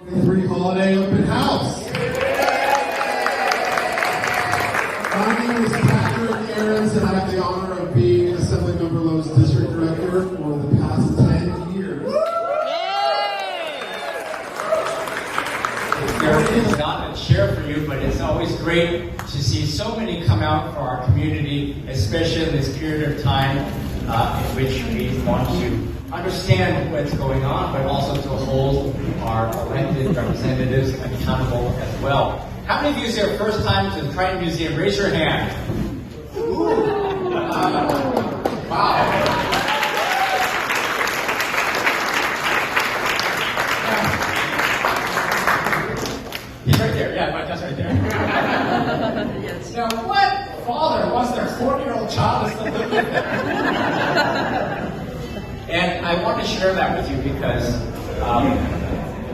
2023 Holiday Open House. My name is Patrick Aarons, and I have the honor of being Assemblymember Low's District Director for the past 10 years. It's not a cheer for you, but it's always great to see so many come out for our community, especially in this period of time in which we want to understand what's going on, but also to hold our elected representatives accountable as well. How many of you is here first time to the Triton Museum? Raise your hand. Wow. He's right there. Yeah, that's right there. Yes. Now, what father wants their 4-year-old child to still live with them? And I want to share that with you because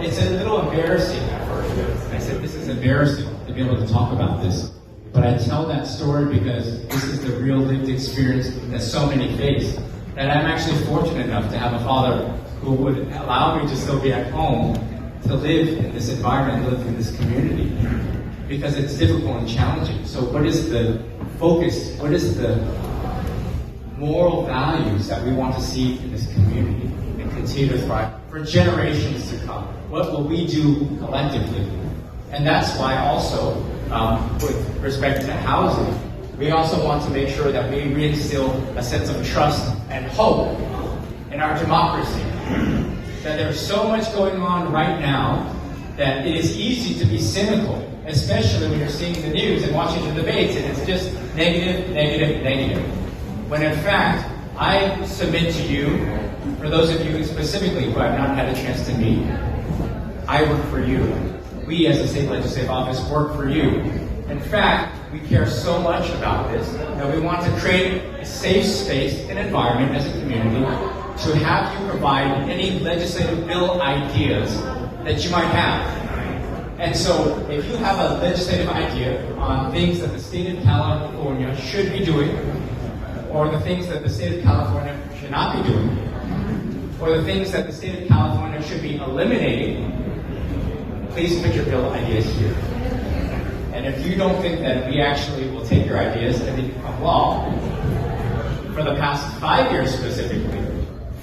it's a little embarrassing at first. I said, this is embarrassing to be able to talk about this. But I tell that story because this is the real lived experience that so many face. And I'm actually fortunate enough to have a father who would allow me to still be at home, to live in this environment, live in this community. Because it's difficult and challenging. So what is the focus? What is the moral values that we want to see in this community and continue to thrive for generations to come? What will we do collectively? And that's why also, with respect to housing, we also want to make sure that we reinstill a sense of trust and hope in our democracy. That there's so much going on right now that it is easy to be cynical, especially when you're seeing the news and watching the debates, and it's just negative, negative, negative. When in fact, I submit to you, for those of you specifically who I've not had a chance to meet, I work for you. We as a state legislative office work for you. In fact, we care so much about this that we want to create a safe space and environment as a community to have you provide any legislative bill ideas that you might have. And so, if you have a legislative idea on things that the state of California should be doing, or the things that the state of California should not be doing, or the things that the state of California should be eliminating, please put your bill ideas here. And if you don't think that we actually will take your ideas and they become law, for the past 5 years specifically,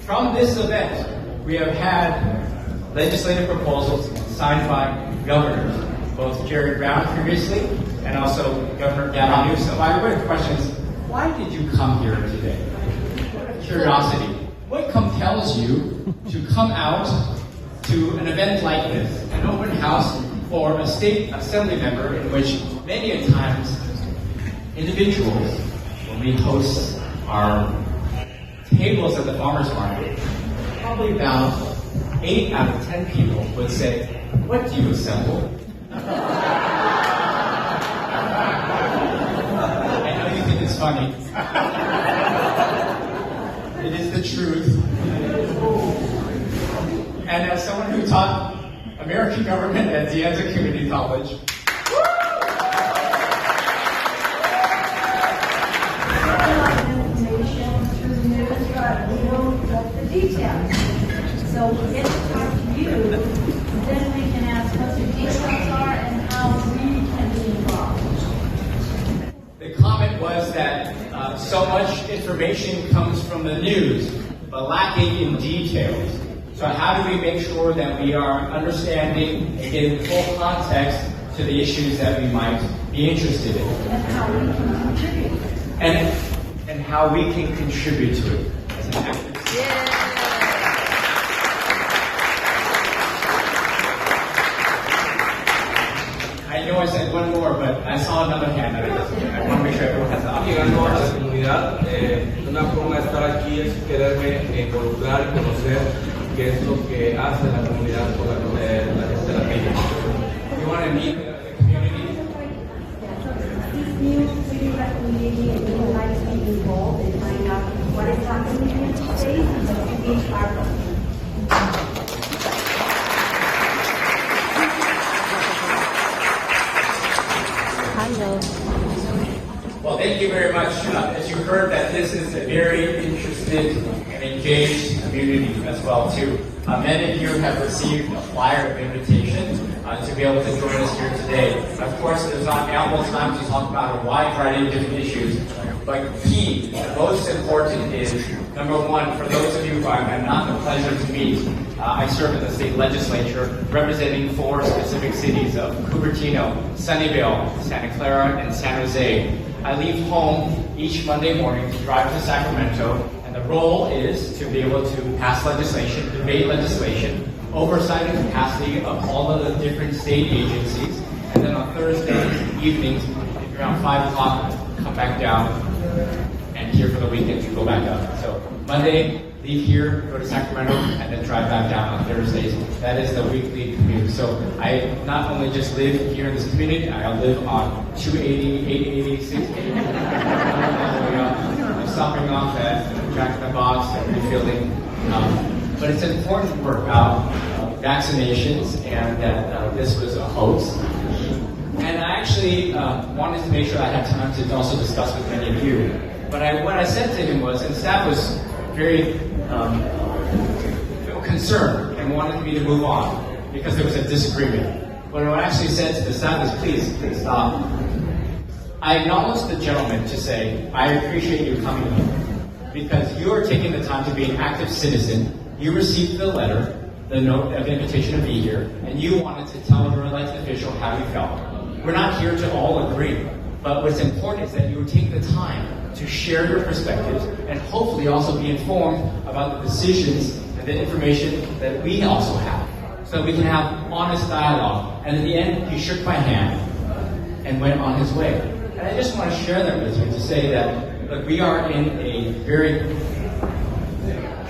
from this event, we have had legislative proposals signed by governors, both Jerry Brown previously, and also Governor Gavin Newsom. My real question is, why did you come here today? Curiosity. What compels you to come out to an event like this, an open house for a state assembly member in which many a times individuals, when we host our tables at the farmer's market, probably about 8 out of 10 people would say, what do you assemble? I know you think it's funny. It is the truth. And as someone who taught American government at De Anza Community College, details. So we'll get to talk to you, then we can ask what the details are and how we can be involved. the comment was that so much information comes from the news, but lacking in details. So how do we make sure that we are understanding and getting full context to the issues that we might be interested in? And how we can contribute. And how we can contribute to it as an active. Yeah. I know I said one more, but I saw another hand. I want to make sure everyone has the opportunity. Llegando a la comunidad, una forma de estar aquí es quererme involucrar y conocer qué es lo que hace la comunidad por la gente de la calle. You want to meet the community? This new city community, and we would like to be involved and find out what is happening in the state and be part of it. Well, thank you very much. As you heard, that this is a very interested and engaged engaged community as well too. Many of you have received a flyer of invitation to be able to join us here today. Of course, there's not ample time to talk about a wide variety of different issues, but key, the most important is, number one, for those of you who I have not the pleasure to meet, I serve in the state legislature representing 4 specific cities of Cupertino, Sunnyvale, Santa Clara, and San Jose. I leave home each Monday morning to drive to Sacramento, and the role is to be able to pass legislation, debate legislation, oversight and capacity of all of the different state agencies, and then on Thursdays evenings, around 5 o'clock, come back down, and here for the weekend to go back up. So Monday, leave here, go to Sacramento, and then drive back down on Thursdays. That is the weekly commute. So I not only just live here in this community, I live on 280, 880, 680. I'm stopping off at Jack in the Box and refilling. But it's important work about vaccinations and that this was a hoax. And I actually wanted to make sure I had time to also discuss with many of you. But what I said to him was, and staff was very concerned and wanted me to move on because there was a disagreement. But what I actually said to the staff is, please stop. I acknowledged the gentleman to say, I appreciate you coming here because you are taking the time to be an active citizen. You received the letter, the note of invitation to be here, and you wanted to tell your elected official how you felt. We're not here to all agree, but what's important is that you would take the time to share your perspectives and hopefully also be informed about the decisions and the information that we also have, so that we can have honest dialogue. And in the end, he shook my hand and went on his way. And I just want to share that with you to say that, look, we are in a very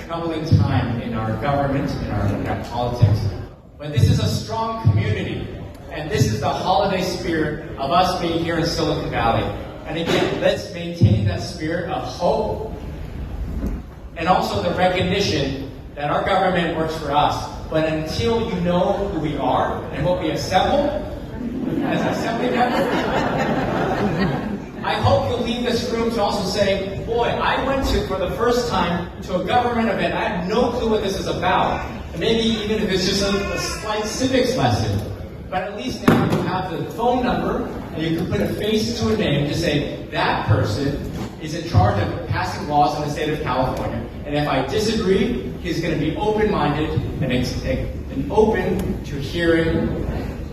troubling time in our government, in our politics. But this is a strong community, and this is the holiday spirit of us being here in Silicon Valley. And again, let's maintain that spirit of hope and also the recognition that our government works for us. But until you know who we are and what we assemble as assembly members, I hope you'll leave this room to also say, boy, I went to, for the first time, to a government event. I have no clue what this is about. And maybe even if it's just a slight civics lesson. But at least now you have the phone number and you can put a face to a name to say that person is in charge of passing laws in the state of California. And if I disagree, he's going to be open-minded and open to hearing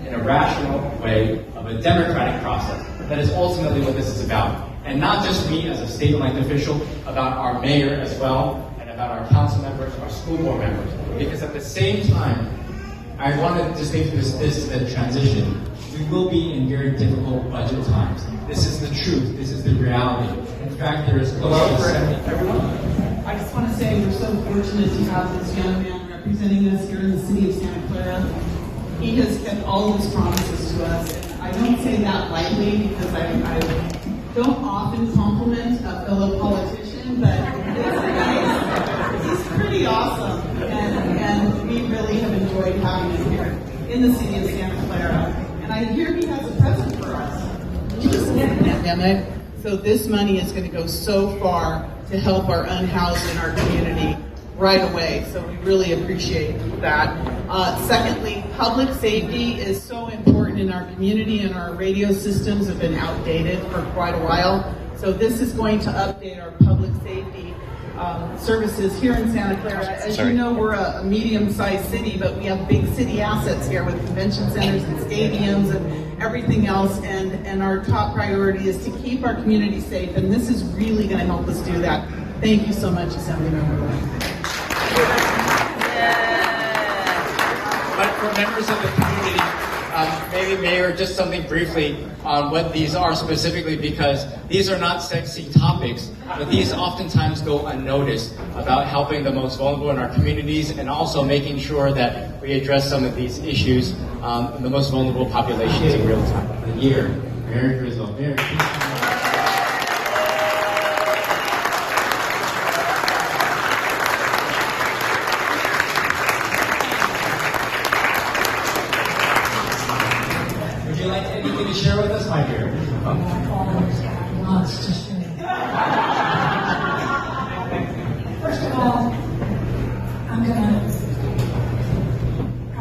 in a rational way of a democratic process. That is ultimately what this is about. And not just me as a state elected official, about our mayor as well, and about our council members, our school board members. Because at the same time, I want to just make this the transition. We will be in very difficult budget times. This is the truth. This is the reality. In fact, there is close to 70. Everyone, I just want to say we're so fortunate to have this young man representing us here in the city of Santa Clara. He has kept all of his promises to us. And I don't say that lightly because I don't often compliment a fellow politician, but this guy, he's pretty awesome. And we really have enjoyed having him here in the city of Santa Clara. And I hear he has a present for us. Just in the pandemic. So this money is going to go so far to help our unhoused in our community right away. So we really appreciate that. Secondly, public safety is so important in our community, and our radio systems have been outdated for quite a while. So this is going to update our public safety services here in Santa Clara. As you know, we're a medium-sized city, but we have big city assets here with convention centers and stadiums and everything else, and our top priority is to keep our community safe, and this is really going to help us do that. Thank you so much, Assemblymember Low. But for members of the community, maybe Mayor, just something briefly on what these are specifically, because these are not sexy topics, but these oftentimes go unnoticed about helping the most vulnerable in our communities and also making sure that we address some of these issues in the most vulnerable populations in real time. The year. Merry Christmas. Merry Christmas. Share with us, my dear. Lots to share. First of all,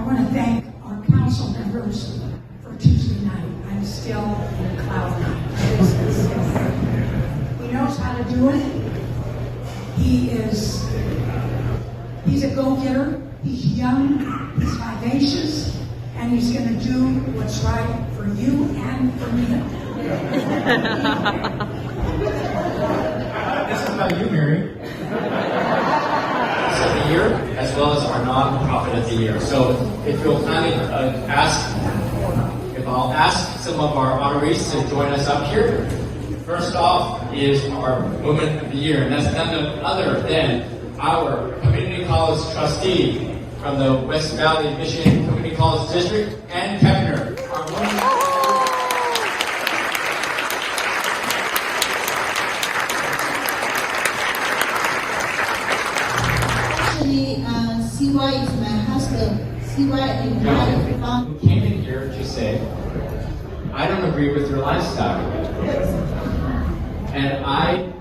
want to thank our council members for Tuesday night. I'm still in a cloud nine. He knows how to do it. He's a go-getter. He's young, he's vivacious, and he's going to do what's right for you and for me. This is about you, Mary. Of the year, as well as our non-profit of the year. So if you'll kindly I'll ask some of our honorees to join us up here. First off is our Woman of the Year, and that's none other than our Community College trustee from the West Valley Michigan Community College District, Ann Kepner. Our woman CY is my husband. CY is my who came in here to say, I don't agree with your lifestyle. And I